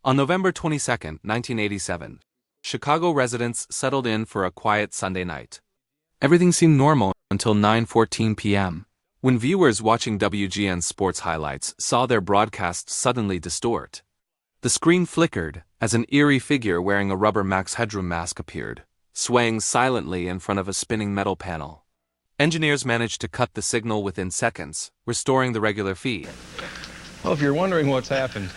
On November 22, 1987, Chicago residents settled in for a quiet Sunday night. Everything seemed normal until 9:14 p.m., when viewers watching WGN's sports highlights saw their broadcast suddenly distort. The screen flickered as an eerie figure wearing a rubber Max Headroom mask appeared, swaying silently in front of a spinning metal panel. Engineers managed to cut the signal within seconds, restoring the regular feed. Well, if you're wondering what's happened,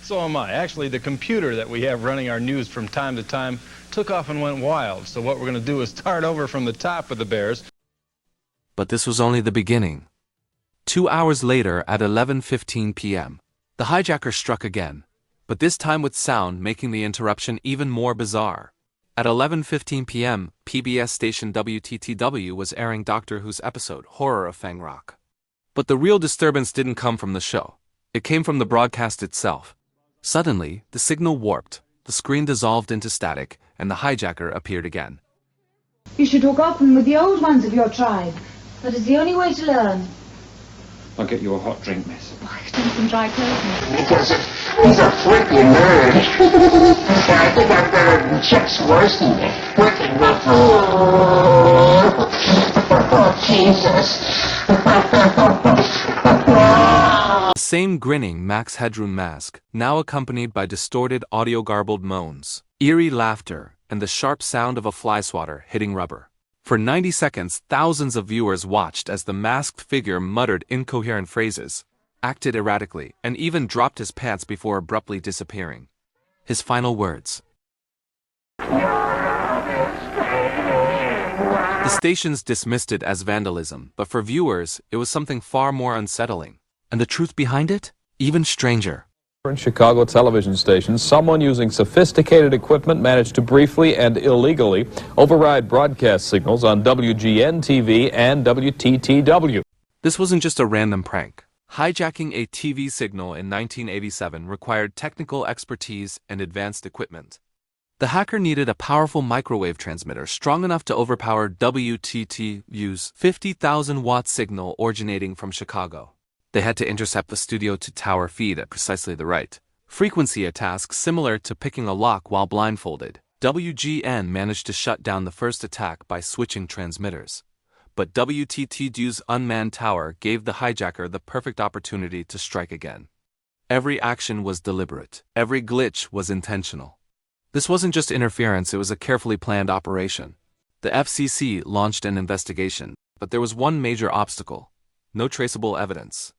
so am I. Actually, the computer that we have running our news from time to time took off and went wild. So what we're going to do is start over from the top of the Bears. But this was only the beginning. 2 hours later at 11:15 p.m., the hijacker struck again, but this time with sound, making the interruption even more bizarre. At 11:15 p.m., PBS station WTTW was airing Doctor Who's episode, Horror of Fang Rock. But the real disturbance didn't come from the show. It came from the broadcast itself. Suddenly, the signal warped, the screen dissolved into static, and the hijacker appeared again. You should talk often with the old ones of your tribe. That is the only way to learn. I'll get you a hot drink, miss. Why, don't some dry clothes, miss. Because he's a freaking nerd. I think I'm better than Chick's worse than working with... Oh, Jesus. The same grinning Max Headroom mask, now accompanied by distorted audio-garbled moans, eerie laughter, and the sharp sound of a fly swatter hitting rubber. For 90 seconds, thousands of viewers watched as the masked figure muttered incoherent phrases, acted erratically, and even dropped his pants before abruptly disappearing. His final words. The stations dismissed it as vandalism, but for viewers, it was something far more unsettling. And the truth behind it? Even stranger. In Chicago television stations, someone using sophisticated equipment managed to briefly and illegally override broadcast signals on WGN-TV and WTTW. This wasn't just a random prank. Hijacking a TV signal in 1987 required technical expertise and advanced equipment. The hacker needed a powerful microwave transmitter strong enough to overpower WTTW's 50,000-watt signal originating from Chicago. They had to intercept the studio-to-tower feed at precisely the right frequency, a task similar to picking a lock while blindfolded. WGN managed to shut down the first attack by switching transmitters. But WTTW's unmanned tower gave the hijacker the perfect opportunity to strike again. Every action was deliberate. Every glitch was intentional. This wasn't just interference, it was a carefully planned operation. The FCC launched an investigation, but there was one major obstacle: no traceable evidence.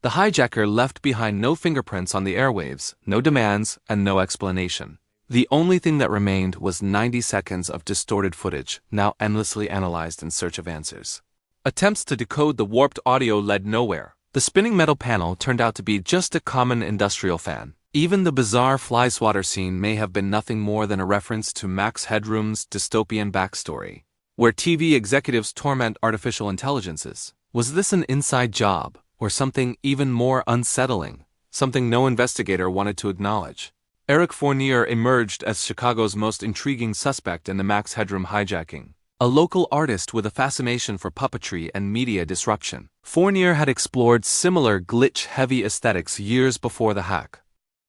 The hijacker left behind no fingerprints on the airwaves, no demands, and no explanation. The only thing that remained was 90 seconds of distorted footage, now endlessly analyzed in search of answers. Attempts to decode the warped audio led nowhere. The spinning metal panel turned out to be just a common industrial fan. Even the bizarre fly swatter scene may have been nothing more than a reference to Max Headroom's dystopian backstory, where TV executives torment artificial intelligences. Was this an inside job, or something even more unsettling, something no investigator wanted to acknowledge? Eric Fournier emerged as Chicago's most intriguing suspect in the Max Headroom hijacking. A local artist with a fascination for puppetry and media disruption, Fournier had explored similar glitch-heavy aesthetics years before the hack.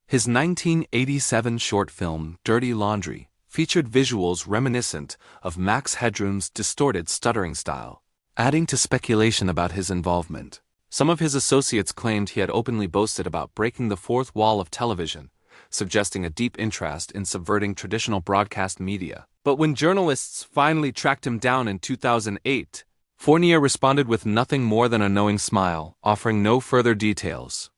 His 1987 short film, Dirty Laundry, featured visuals reminiscent of Max Headroom's distorted stuttering style, adding to speculation about his involvement. Some of his associates claimed he had openly boasted about breaking the fourth wall of television, suggesting a deep interest in subverting traditional broadcast media. But when journalists finally tracked him down in 2008, Fournier responded with nothing more than a knowing smile, offering no further details.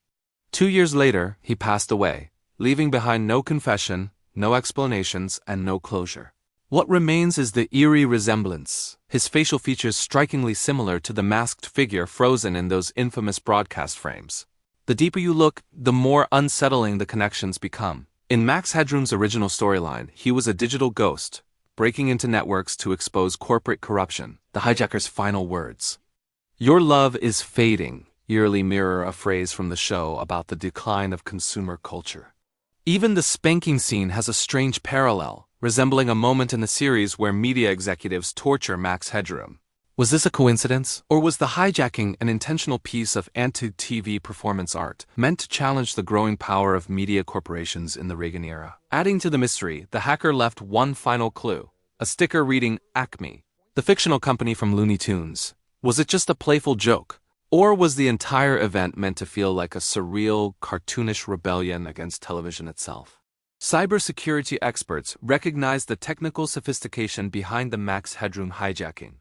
2 years later, he passed away, leaving behind no confession, no explanations, and no closure. What remains is the eerie resemblance, his facial features strikingly similar to the masked figure frozen in those infamous broadcast frames. The deeper you look, the more unsettling the connections become. In Max Headroom's original storyline, he was a digital ghost, breaking into networks to expose corporate corruption. The hijacker's final words. "Your love is fading," eerily mirror a phrase from the show about the decline of consumer culture. Even the spanking scene has a strange parallel, resembling a moment in the series where media executives torture Max Headroom. Was this a coincidence? Or was the hijacking an intentional piece of anti-TV performance art, meant to challenge the growing power of media corporations in the Reagan era? Adding to the mystery, the hacker left one final clue, a sticker reading Acme, the fictional company from Looney Tunes. Was it just a playful joke? Or was the entire event meant to feel like a surreal, cartoonish rebellion against television itself? Cybersecurity experts recognized the technical sophistication behind the Max Headroom hijacking.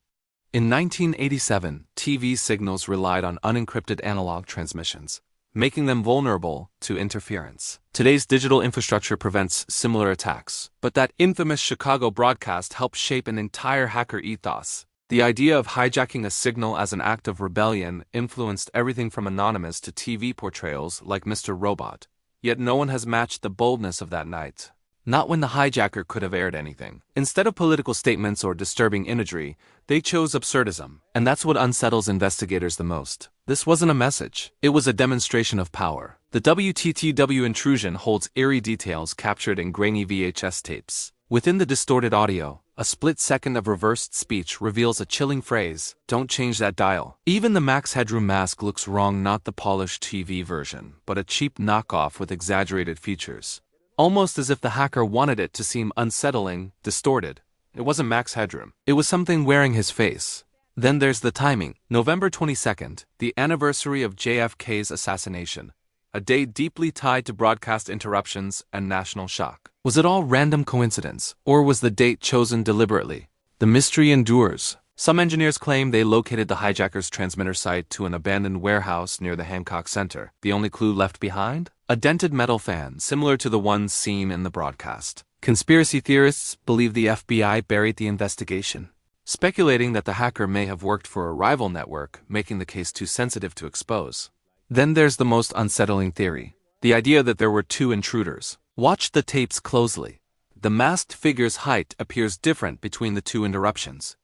In 1987, TV signals relied on unencrypted analog transmissions, making them vulnerable to interference. Today's digital infrastructure prevents similar attacks, but that infamous Chicago broadcast helped shape an entire hacker ethos. The idea of hijacking a signal as an act of rebellion influenced everything from anonymous to TV portrayals like Mr. Robot. Yet no one has matched the boldness of that night. Not when the hijacker could have aired anything. Instead of political statements or disturbing imagery, they chose absurdism. And that's what unsettles investigators the most. This wasn't a message. It was a demonstration of power. The WTTW intrusion holds eerie details captured in grainy VHS tapes. Within the distorted audio, a split second of reversed speech reveals a chilling phrase, "Don't change that dial." Even the Max Headroom mask looks wrong, not the polished TV version, but a cheap knockoff with exaggerated features. Almost as if the hacker wanted it to seem unsettling, distorted. It wasn't Max Headroom. It was something wearing his face. Then there's the timing. November 22nd, the anniversary of JFK's assassination. A day deeply tied to broadcast interruptions and national shock. Was it all random coincidence, or was the date chosen deliberately? The mystery endures. Some engineers claim they located the hijacker's transmitter site to an abandoned warehouse near the Hancock Center. The only clue left behind? A dented metal fan, similar to the ones seen in the broadcast. Conspiracy theorists believe the FBI buried the investigation, speculating that the hacker may have worked for a rival network, making the case too sensitive to expose. Then there's the most unsettling theory, the idea that there were two intruders. Watch the tapes closely. The masked figure's height appears different between the two interruptions.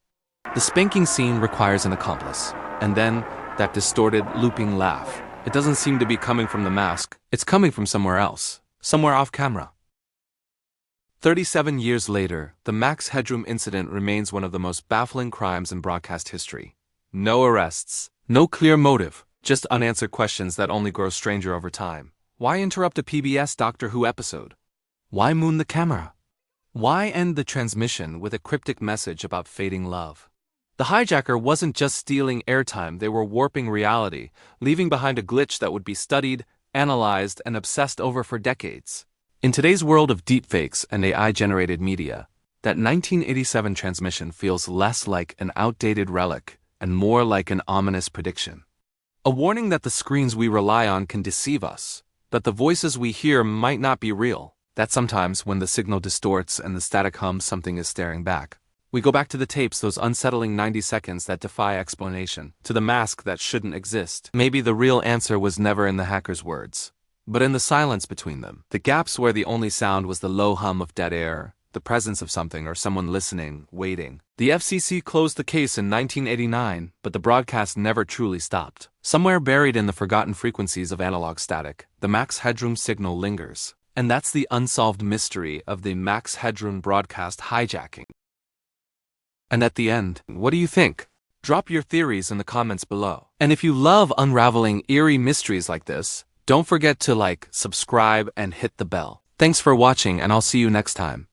The spanking scene requires an accomplice, and then that distorted, looping laugh. It doesn't seem to be coming from the mask, it's coming from somewhere else, somewhere off camera. 37 years later, the Max Headroom incident remains one of the most baffling crimes in broadcast history. No arrests, no clear motive, just unanswered questions that only grow stranger over time. Why interrupt a PBS Doctor Who episode? Why moon the camera? Why end the transmission with a cryptic message about fading love? The hijacker wasn't just stealing airtime, they were warping reality, leaving behind a glitch that would be studied, analyzed, and obsessed over for decades. In today's world of deepfakes and AI-generated media, that 1987 transmission feels less like an outdated relic and more like an ominous prediction. A warning that the screens we rely on can deceive us, that the voices we hear might not be real, that sometimes when the signal distorts and the static hums, something is staring back. We go back to the tapes, those unsettling 90 seconds that defy explanation, to the mask that shouldn't exist. Maybe the real answer was never in the hacker's words, but in the silence between them. The gaps where the only sound was the low hum of dead air, the presence of something or someone listening, waiting. The FCC closed the case in 1989, but the broadcast never truly stopped. Somewhere buried in the forgotten frequencies of analog static, the Max Headroom signal lingers. And that's the unsolved mystery of the Max Headroom broadcast hijacking. And at the end, what do you think? Drop your theories in the comments below. And if you love unraveling eerie mysteries like this, don't forget to like, subscribe, and hit the bell. Thanks for watching, and I'll see you next time.